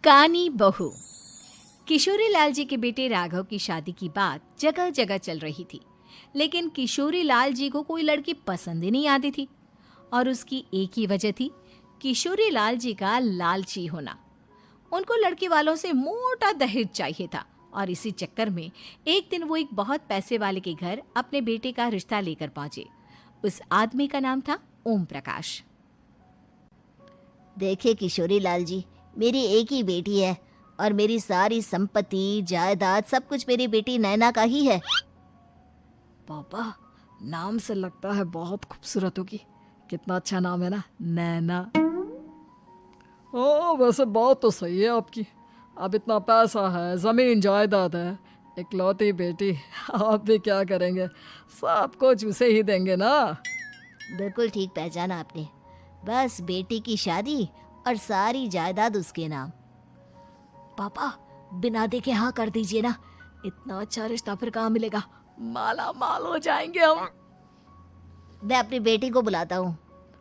कानी बहू। किशोरी लाल जी के बेटे राघव की शादी की बात जगह जगह चल रही थी, लेकिन किशोरी लाल जी को कोई लड़की पसंद ही नहीं आती थी। और उसकी एक ही वजह थी, किशोरी लाल जी का लालची होना। उनको लड़की वालों से मोटा दहेज चाहिए था और इसी चक्कर में एक दिन वो एक बहुत पैसे वाले के घर अपने बेटे का रिश्ता लेकर पहुंचे। उस आदमी का नाम था ओम प्रकाश। देखिए किशोरी लाल जी, मेरी एक ही बेटी है और मेरी सारी संपत्ति जायदाद सब कुछ मेरी बेटी नैना का ही है। पापा, नाम से लगता है बहुत खूबसूरत होगी। कितना अच्छा नाम है ना, नैना। ओ, वैसे बात तो सही है आपकी। अब इतना पैसा है, जमीन जायदाद है, इकलौती बेटी, आप भी क्या करेंगे? सब कुछ उसे ही देंगे ना। बिल्कुल ठीक पहचाना आपने। बस बेटी की शादी और सारी जायदाद उसके नाम। पापा, बिना देखे हाँ कर दीजिए ना। इतना अच्छा रिश्ता फिर कहाँ मिलेगा? माला माल हो जाएंगे हम। मैं अपनी बेटी को बुलाता हूँ।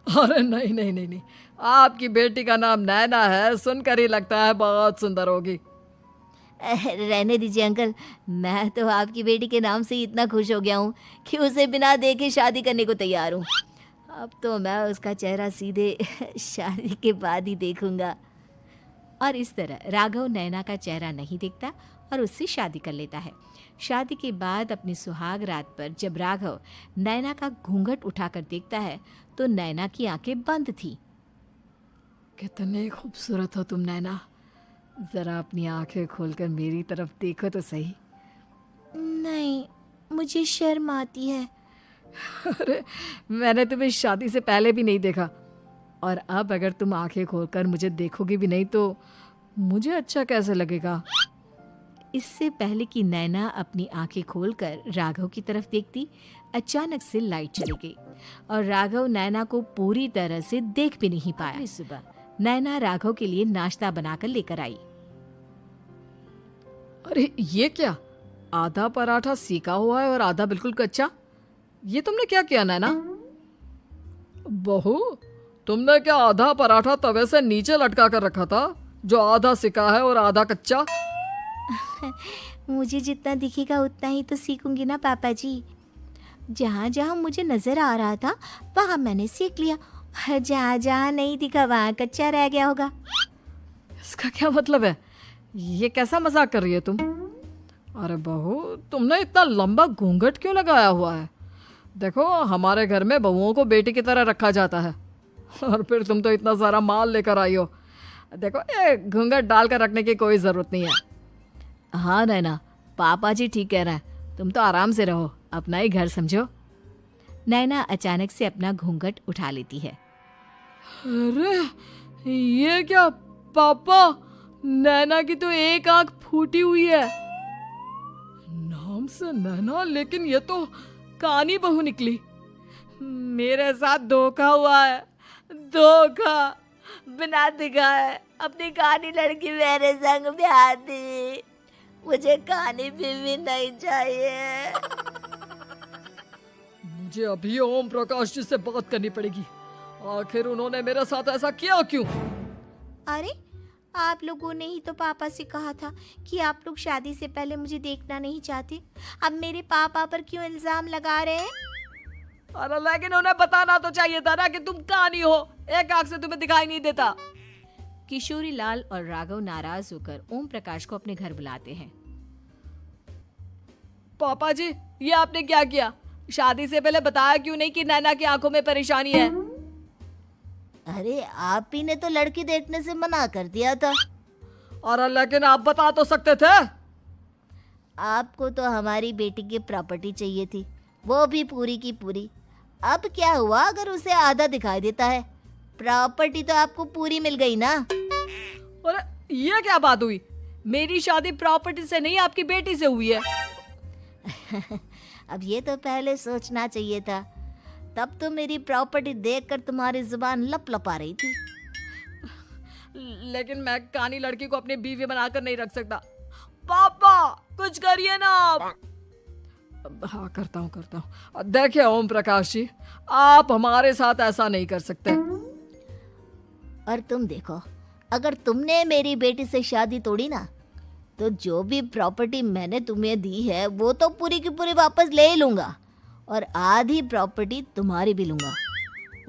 अरे नहीं नहीं नहीं नहीं, आपकी बेटी का नाम नैना है, सुनकर ही लगता है बहुत सुंदर होगी। रहने दीजिए अंकल, मैं तो आपकी बेटी के नाम से ही इतना खुश हो गया हूँ कि उसे बिना देखे शादी करने को तैयार हूँ। अब तो मैं उसका चेहरा सीधे शादी के बाद ही देखूंगा। और इस तरह राघव नैना का चेहरा नहीं देखता और उससे शादी कर लेता है। शादी के बाद अपनी सुहाग रात पर जब राघव नैना का घूंघट उठाकर देखता है तो नैना की आंखें बंद थी। कितनी खूबसूरत हो तुम नैना, जरा अपनी आंखें खोलकर मेरी तरफ देखो तो सही। नहीं, मुझे शर्म आती है। अरे, मैंने तुम्हें शादी से पहले भी नहीं देखा, और अब अगर तुम आंखें खोलकर मुझे देखोगी भी नहीं तो मुझे अच्छा कैसे लगेगा? इससे पहले कि नैना अपनी आंखें खोलकर राघव की तरफ देखती, अचानक से लाइट चली गई और राघव नैना को पूरी तरह से देख भी नहीं पाया। सुबह नैना राघव के लिए नाश्ता बनाकर लेकर आई। अरे ये क्या, आधा पराठा सेका हुआ है और आधा बिल्कुल कच्चा। ये तुमने क्या किया नैना? बहू, तुमने क्या आधा पराठा तवे से नीचे लटका कर रखा था, जो आधा सिका है और आधा कच्चा? मुझे जितना दिखेगा उतना ही तो सीखूंगी ना पापा जी। जहाँ जहाँ मुझे नजर आ रहा था वहाँ मैंने सीख लिया, जहाँ जहाँ नहीं दिखा वहाँ कच्चा रह गया होगा। इसका क्या मतलब है? ये कैसा मजाक कर रही है तुम? अरे बहू, तुमने इतना लंबा घूंघट क्यों लगाया हुआ है? देखो, हमारे घर में बहुओं को बेटी की तरह रखा जाता है, और फिर तुम तो इतना सारा माल लेकर आई हो। देखो, ये घूंघट डालकर रखने की कोई ज़रूरत नहीं है। हाँ नैना, पापा जी ठीक कह रहे हैं, तुम तो आराम से रहो, अपना ही घर समझो। नैना अचानक से अपना घूंघट उठा लेती है। अरे ये क्या पापा, नैना की तो एक आंख फूटी हुई है। नाम से नैना, लेकिन ये तो कानी बहू निकली। मेरे साथ धोखा हुआ है, धोखा। बिना दिखाए अपनी कानी लड़की मेरे संग ब्याह दी। मुझे कानी भी नहीं चाहिए। मुझे अभी ओम प्रकाश जी से बात करनी पड़ेगी। आखिर उन्होंने मेरे साथ ऐसा किया क्यों? अरे, आप लोगों ने ही तो पापा से कहा था कि आप लोग शादी से पहले मुझे देखना नहीं चाहते। अब मेरे पापा पर क्यों इल्जाम लगा रहे हैं? अरे लेकिन उन्हें बताना तो चाहिए था ना कि तुम कानी हो, एक आंख से तुम्हें दिखाई नहीं देता। किशोरी लाल और राघव नाराज होकर ओम प्रकाश को अपने घर बुलाते हैं। पापा जी, ये आपने क्या किया? शादी से पहले बताया क्यों नहीं कि नैना की आंखों में परेशानी है? अरे, आप ही ने तो लड़की देखने से मना कर दिया था। और लेकिन आप बता तो सकते थे। आपको तो हमारी बेटी की प्रॉपर्टी चाहिए थी, वो भी पूरी की पूरी। अब क्या हुआ अगर उसे आधा दिखाई देता है? प्रॉपर्टी तो आपको पूरी मिल गई ना। अरे ये क्या बात हुई? मेरी शादी प्रॉपर्टी से नहीं, आपकी बेटी से हुई है। अब ये तो पहले सोचना चाहिए था, तब तो मेरी प्रॉपर्टी देखकर तुम्हारी जुबान लप लपा रही थी। लेकिन मैं कानी लड़की को अपनी बीवी बनाकर नहीं रख सकता। पापा, कुछ करिए ना आप। हाँ, करता हूँ। देखिए ओम प्रकाश जी, आप हमारे साथ ऐसा नहीं कर सकते। और तुम देखो, अगर तुमने मेरी बेटी से शादी तोड़ी ना, तो जो भी प्रॉपर्टी मैंने तुम्हें दी है वो तो पूरी की पूरी वापस ले ही लूँगा, और आधी प्रॉपर्टी तुम्हारी भी लूँगा।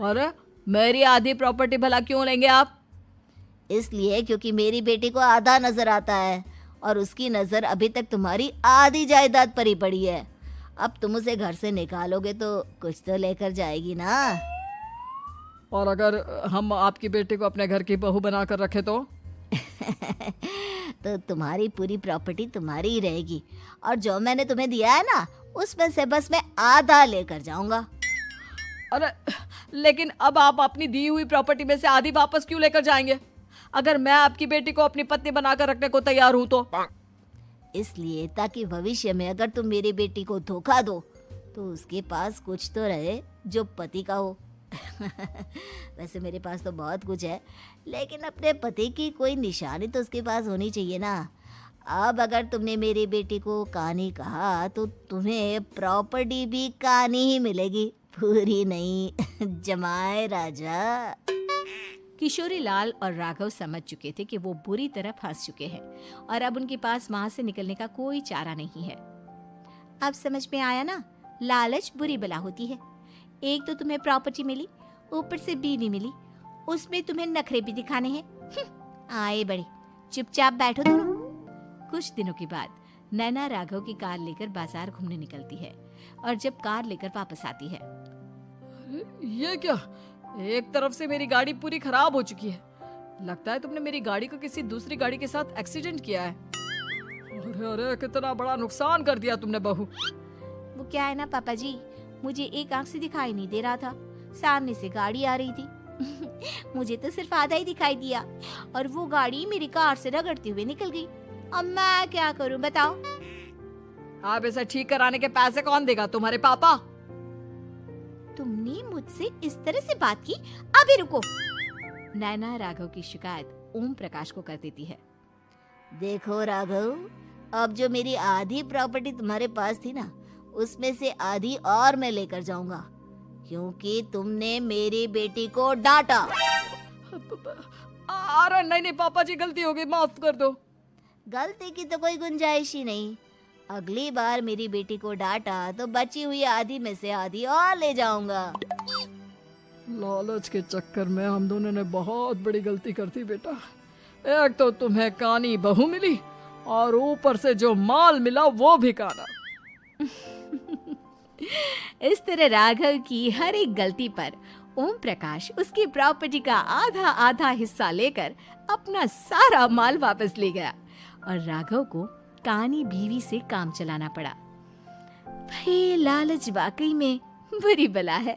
अरे मेरी आधी प्रॉपर्टी भला क्यों लेंगे आप? इसलिए क्योंकि मेरी बेटी को आधा नजर आता है और उसकी नज़र अभी तक तुम्हारी आधी जायदाद पर ही पड़ी है। अब तुम उसे घर से निकालोगे तो कुछ तो लेकर जाएगी ना। और अगर हम आपकी बेटी को अपने घर की बहू बनाकर रखे तो? तो तुम्हारी पूरी प्रॉपर्टी तुम्हारी ही रहेगी, और जो मैंने तुम्हें दिया है ना, उसमें से बस मैं आधा लेकर जाऊंगा। अरे लेकिन अब आप अपनी दी हुई प्रॉपर्टी में से आधी वापस क्यों लेकर जाएंगे? अगर मैं आपकी बेटी को अपनी पत्नी बनाकर रखने को तैयार हूं तो? इसलिए ताकि भविष्य में अगर तुम मेरी बेटी को धोखा दो तो उसके पास कुछ तो रहे जो पति का हो। वैसे मेरे पास तो बहुत कुछ है, लेकिन अपने पति की कोई निशानी तो उसके पास होनी चाहिए ना। अब अगर तुमने मेरी बेटी को कहानी कहा तो तुम्हें प्रॉपर्टी भी कहानी ही मिलेगी, पूरी नहीं। जमाए राजा। किशोरी लाल और राघव समझ चुके थे कि वो बुरी तरह फंस चुके हैं और अब उनके पास वहां से निकलने का कोई चारा नहीं है। अब समझ में आया ना, लालच बुरी बला होती है। एक तो तुम्हें प्रॉपर्टी मिली, ऊपर से बीवी मिली, उसमें तुम्हें नखरे भी दिखाने हैं। आए बड़े, चुपचाप बैठो दोनों। कुछ दिनों के बाद नैना राघव की कार लेकर बाजार घूमने निकलती है और जब कार लेकर वापस आती है, ये क्या? एक तरफ से मेरी गाड़ी पूरी खराब हो चुकी है। लगता है तुमने मेरी गाड़ी को किसी दूसरी गाड़ी के साथ एक्सीडेंट किया है। अरे अरे कितना बड़ा नुकसान कर दिया तुमने बहू। वो क्या है ना पापा जी, मुझे एक आंख से दिखाई नहीं दे रहा था, सामने से गाड़ी आ रही थी। मुझे तो सिर्फ आधा ही दिखाई दिया और वो गाड़ी मेरी कार से रगड़ते हुए निकल गई। अब मैं क्या करूं बताओ? आप इसे ठीक कराने के पैसे कौन देगा? तुम्हारे पापा? तुमने मुझसे इस तरह से बात की? अभी रुको। नैना राघव की शिकायत ओम प्रकाश को कर देती है। देखो राघव, अब जो मेरी आधी प्रॉपर्टी तुम्हारे पास थी ना, उसमें से आधी और मैं लेकर जाऊंगा, क्योंकि तुमने मेरी बेटी को डांटा। अरे नहीं नहीं पापा जी, गलती हो गई, माफ कर दो। गलती की तो कोई गुंजाइश ही नहीं। अगली बार मेरी बेटी को डांटा तो बची हुई आधी में से आधी और ले जाऊंगा। लालच के चक्कर में हम दोनों ने बहुत बड़ी गलती कर दी बेटा। एक तो तुम्हें कानी बहू मिली और ऊपर से जो माल मिला वो भी काना। इस तरह राघव की हर एक गलती पर ओम प्रकाश उसकी प्रॉपर्टी का आधा आधा हिस्सा लेकर अपना सारा माल वापस ले गया और राघव को कानी बीवी से काम चलाना पड़ा। भाई लालच वाकई में बुरी बला है।